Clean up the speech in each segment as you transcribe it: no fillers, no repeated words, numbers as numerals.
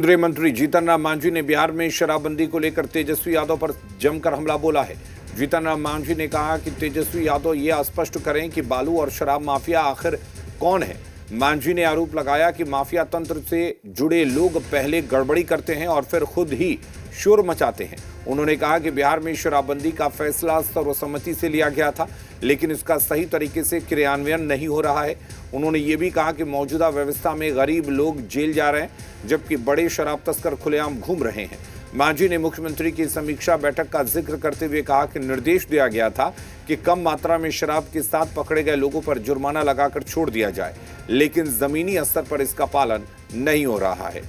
केंद्रीय मंत्री जीतन राम मांझी ने बिहार में शराबबंदी को लेकर तेजस्वी यादव पर जमकर हमला बोला है। जीतन राम मांझी ने कहा कि तेजस्वी यादव ये स्पष्ट करें कि बालू और शराब माफिया आखिर कौन है। मांझी ने आरोप लगाया कि माफिया तंत्र से जुड़े लोग पहले गड़बड़ी करते हैं और फिर खुद ही शोर मचाते हैं। उन्होंने कहा कि बिहार में शराबबंदी का फैसला सर्वसम्मति से लिया गया था, लेकिन इसका सही तरीके से क्रियान्वयन नहीं हो रहा है। उन्होंने ये भी कहा कि मौजूदा व्यवस्था में गरीब लोग जेल जा रहे हैं, जबकि बड़े शराब तस्कर खुलेआम घूम रहे हैं। मांझी ने मुख्यमंत्री की समीक्षा बैठक का जिक्र करते हुए कहा कि निर्देश दिया गया था कि कम मात्रा में शराब के साथ पकड़े गए लोगों पर जुर्माना लगाकर छोड़ दिया जाए, लेकिन जमीनी स्तर पर इसका पालन नहीं हो रहा है।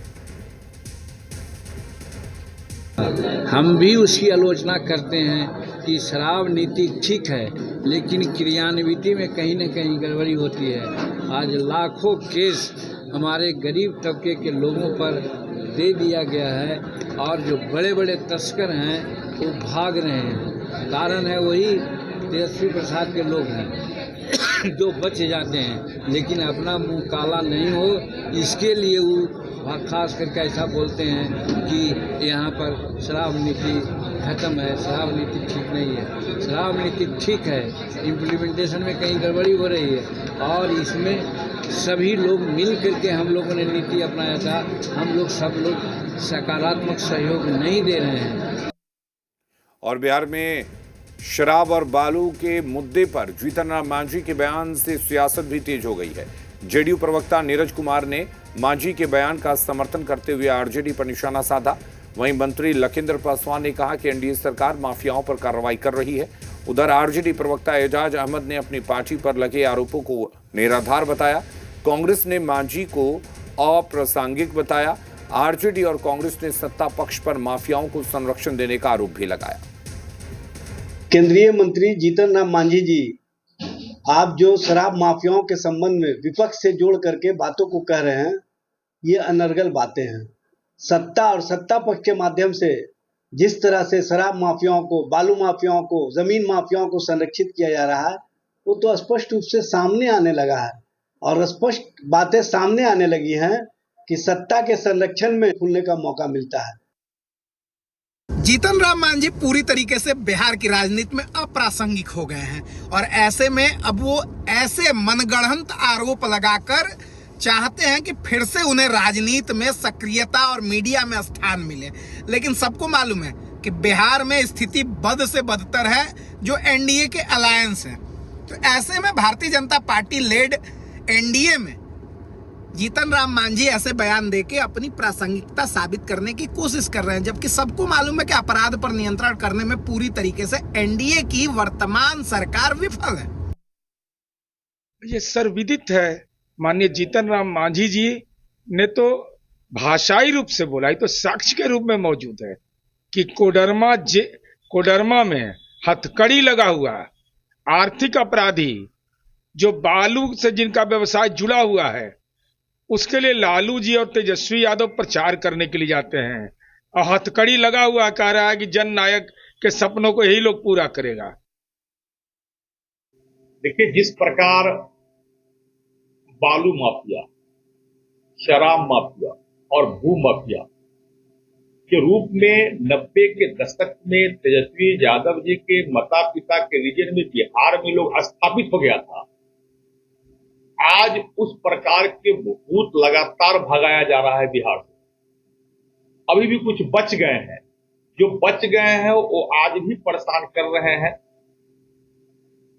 हम भी उसकी आलोचना करते हैं कि शराब नीति ठीक है, लेकिन क्रियान्विति में कहीं न कहीं गड़बड़ी होती है। आज लाखों केस हमारे गरीब तबके के लोगों पर दे दिया गया है और जो बड़े बड़े तस्कर हैं वो भाग रहे हैं। कारण है वही तेजस्वी प्रसाद के लोग हैं जो बच जाते हैं, लेकिन अपना मुंह काला नहीं हो इसके लिए वो खास करके ऐसा बोलते हैं कि यहाँ पर शराब नीति खत्म है, शराब नीति ठीक नहीं है। शराब नीति ठीक है, इम्प्लीमेंटेशन में कहीं गड़बड़ी हो रही है और इसमें सभी लोग मिल करके हम लोगों ने नीति अपनाया था। हम लोग सब लोग सकारात्मक सहयोग नहीं दे रहे हैं। और बिहार में शराब और बालू के मुद्दे पर जीतन राम मांझी के बयान से सियासत भी तेज हो गई है। जेडीयू प्रवक्ता नीरज कुमार ने मांझी के बयान का समर्थन करते हुए आरजेडी पर निशाना साधा। वहीं मंत्री लखिंदर पासवान ने कहा कि एनडीए सरकार माफियाओं पर कार्रवाई कर रही है। उधर आरजेडी प्रवक्ता एजाज अहमद ने अपनी पार्टी पर लगे आरोपों को निराधार बताया। कांग्रेस ने मांझी को अप्रासंगिक बताया। आरजेडी और कांग्रेस ने सत्ता पक्ष पर माफियाओं को संरक्षण देने का आरोप भी लगाया। केंद्रीय मंत्री जीतन राम मांझी जी, आप जो शराब माफियाओं के संबंध में विपक्ष से जोड़ करके बातों को कह रहे हैं, ये अनर्गल बातें हैं। सत्ता और सत्ता पक्ष के माध्यम से जिस तरह से शराब माफियाओं को, बालू माफियाओं को, जमीन माफियाओं को संरक्षित किया जा रहा है, वो तो स्पष्ट रूप से सामने आने लगा है और स्पष्ट बातें सामने आने लगी हैं कि सत्ता के संरक्षण में खुलने का मौका मिलता है। जीतन राम मांझी पूरी तरीके से बिहार की राजनीति में अप्रासंगिक हो गए हैं और ऐसे में अब वो ऐसे मनगढ़ंत आरोप लगाकर चाहते हैं कि फिर से उन्हें राजनीति में सक्रियता और मीडिया में स्थान मिले। लेकिन सबको मालूम है कि बिहार में स्थिति बद से बदतर है जो एनडीए के अलायंस है। तो ऐसे में Bharatiya Janata party lead NDA में जीतन राम मांझी ऐसे बयान देके अपनी प्रासंगिकता साबित करने की कोशिश कर रहे हैं, जबकि सबको मालूम है कि अपराध पर नियंत्रण करने में पूरी तरीके से एनडीए की वर्तमान सरकार विफल है। ये सर्वविदित है। माननीय जीतन राम मांझी जी ने तो भाषाई रूप से बोला, तो साक्ष्य के रूप में मौजूद है कि कोडरमा में हथकड़ी लगा हुआ आर्थिक अपराधी जो बालू से जिनका व्यवसाय जुड़ा हुआ है, उसके लिए लालू जी और तेजस्वी यादव प्रचार करने के लिए जाते हैं और हथकड़ी लगा हुआ कह रहा है कि जन नायक के सपनों को यही लोग पूरा करेगा। देखिए, जिस प्रकार बालू माफिया, शराब माफिया और भू माफिया के रूप में 90 के दशक में तेजस्वी यादव जी के माता पिता के रीजन में बिहार में लोग स्थापित हो गया था, आज उस प्रकार के भूत लगातार भगाया जा रहा है बिहार से। अभी भी कुछ बच गए हैं, जो बच गए हैं वो आज भी परेशान कर रहे हैं।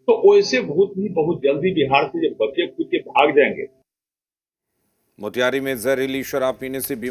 तो वैसे भूत भी बहुत जल्दी बिहार से जब बचे खुद के भाग जाएंगे। मोतिहारी में जहरीली शराब पीने से